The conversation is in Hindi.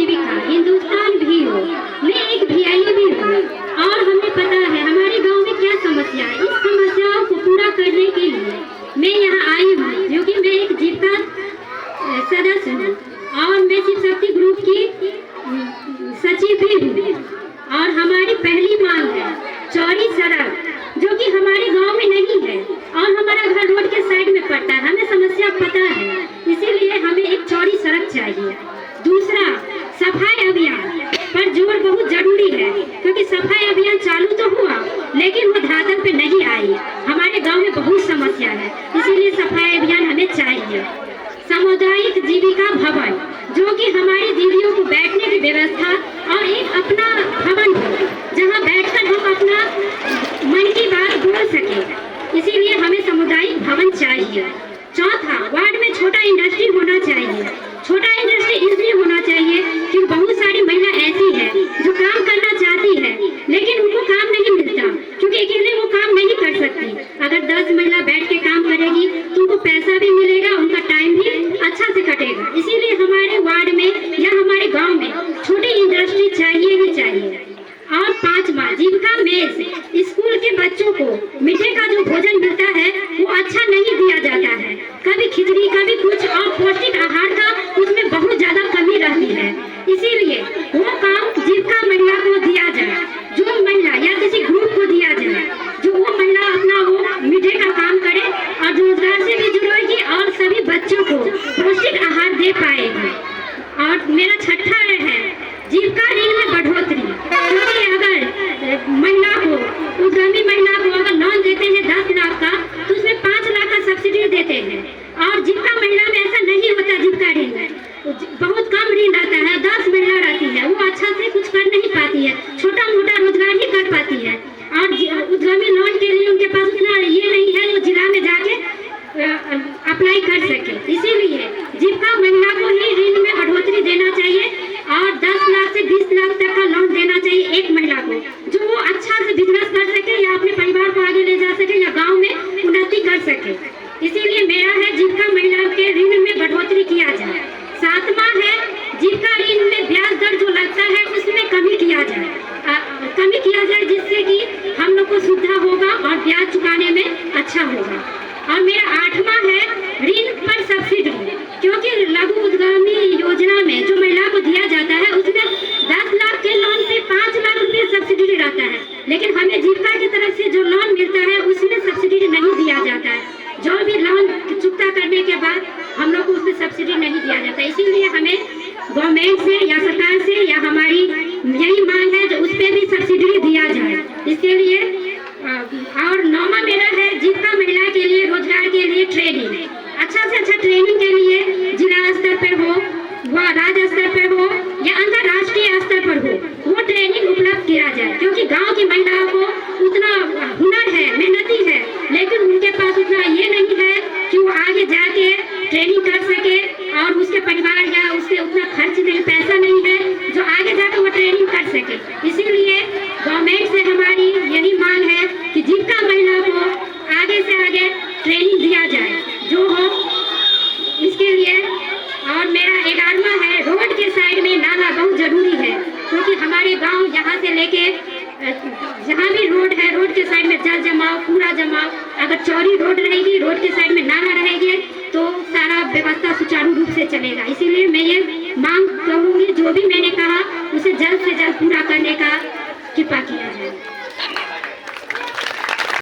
जीविका हिंदुस्तान भी हो, मैं एक भिखारी भी हूँ और हमें पता है हमारे गांव में क्या समस्या है। इस समस्याओं को पूरा करने के लिए मैं यहाँ आई हूँ, क्योंकि मैं एक जीविका सदस्य हूँ और मैं शिव शक्ति ग्रुप की सचिव भी हूँ। और हमारी पहली मांग है चौड़ी सड़क, जो कि हमारे गांव में नहीं है और हमारा घर रोड के साइड में पड़ता है। हमें समस्या पता है, इसीलिए हमें एक चौड़ी सड़क चाहिए। दूसरा, सफाई अभियान पर जोर बहुत जरूरी है, क्योंकि सफाई अभियान चालू तो हुआ लेकिन वो धरातल पे नहीं आई। हमारे गांव में बहुत समस्या है, इसीलिए सफाई अभियान हमें चाहिए। सामुदायिक जीविका भवन, जो कि हमारी दीदियों को बैठने की व्यवस्था और एक अपना भवन हो जहां बैठकर हम अपना मन की बात बोल सके, इसीलिए हमें सामुदायिक भवन चाहिए। चौथा, वार्ड में छोटा इंडस्ट्री होना चाहिए। छोटा इंडस्ट्री इसलिए होना चाहिए कि बहुत सारी महिला ऐसी है जो काम करना चाहती है लेकिन उनको काम नहीं मिलता, क्योंकि अकेले वो काम नहीं कर सकती। अगर 10 महिला बैठ के काम करेगी तो उनको पैसा भी मिलेगा, उनका टाइम भी अच्छा से कटेगा। इसीलिए हमारे वार्ड में या हमारे गांव में छोटी इंडस्ट्री चाहिए ही चाहिए। और पांचवा, जीविका मेस, स्कूल के बच्चों को मीठे का जो भोजन मिलता है वो अच्छा नहीं दिया जाता है, कभी खिचड़ी कभी कुछ, और पौष्टिक आहार का उसमें बहुत ज्यादा कमी रहती है। इसीलिए वो काम जीविका महिला को दिया जाए, जो महिला या किसी ग्रुप को दिया जाए, जो वो महिला अपना वो मीठे का काम करे और रोजगार से भी जुड़ेगी और सभी बच्चों को पौष्टिक आहार दे पाएगी। और मेरा छठा है जीविका ऋण में बढ़ोतरी, क्योंकि अगर महिला को, उद्यमी महिला को अगर लोन देते हैं 10 लाख का तो उसमें 5 लाख का सब्सिडी देते हैं। और जीविका महिला में ऐसा नहीं होता, जीविका ऋण में बहुत कम ऋण रहता है, 10 महिला रहती है, वो अच्छा से कुछ कर नहीं पाती है, छोटा मोटा रोजगार ही कर पाती है। और उद्यमी लोन के लिए उनके पास उतना ये नहीं है वो जिला में जाके अप्लाई कर सके। इसीलिए जीविका महिला को ही ऋण में बढ़ोतरी देना चाहिए और 10 लाख से 20 लाख तक का लोन देना चाहिए एक महिला को, जो वो अच्छा से बिजनेस कर सके या अपने परिवार को आगे ले जा सके या गांव में उन्नति कर सके। इसीलिए मेरा है जीविका महिला के ऋण में बढ़ोतरी किया जाए। सातवां है जीविका ऋण में ब्याज दर जो लगता है उसमें कमी किया जाए, जिससे कि हम लोग को सुविधा होगा और ब्याज चुकाने में अच्छा होगा। और मेरा 8वां है ऋण पर सब्सिडी, क्योंकि लघु उद्यमी योजना में जो महिला को दिया जाता है उसमें 10 लाख के लोन पे 5 लाख रुपए सब्सिडी रहता है, लेकिन हमें जीविका की तरफ से जो लोन मिलता है उसमें सब्सिडी नहीं दिया जाता है। जो भी लोन चुकता करने के बाद हम लोग को उसमें सब्सिडी नहीं दिया जाता। इसीलिए हमें गवर्नमेंट से या सरकार से या हमारी यही मांग है जो उस पर भी सब्सिडी दिया जाए। इसके लिए और 9वां मेरा है जीविका महिला के लिए रोजगार के लिए ट्रेनिंग, अच्छा से अच्छा ट्रेनिंग के लिए जिला स्तर पर हो व राज्य स्तर पर हो या अंतर्राष्ट्रीय स्तर पर हो, वो ट्रेनिंग उपलब्ध किया जाए। क्योंकि गांव की महिलाओं को उतना हुनर है, मेहनती है, लेकिन उनके पास उतना ये नहीं है कि वो आगे जाके ट्रेनिंग कर सके और उसके परिवार या उसके उतना खर्च नहीं, पैसा नहीं है जो आगे जाकर वो ट्रेनिंग कर सके। इसीलिए गवर्नमेंट से हमारी यही मांग है कि जीविका महिला को आगे से आगे ट्रेनिंग दिया जाए जो हो इसके लिए। और मेरा 11वां है रोड के साइड में नाला बहुत जरूरी है, क्योंकि हमारे गांव यहाँ से लेके जहाँ भी रोड है, रोड के साइड में जल जमाव, कूड़ा जमाव, अगर चौड़ी रोड रहेगी, रोड के साइड में नाला रहेगी तो सारा व्यवस्था सुचारू रूप से चलेगा। इसीलिए मैं ये मांग करूँगी जो भी मैंने कहा उसे जल्द से जल्द पूरा करने का कृपा किया।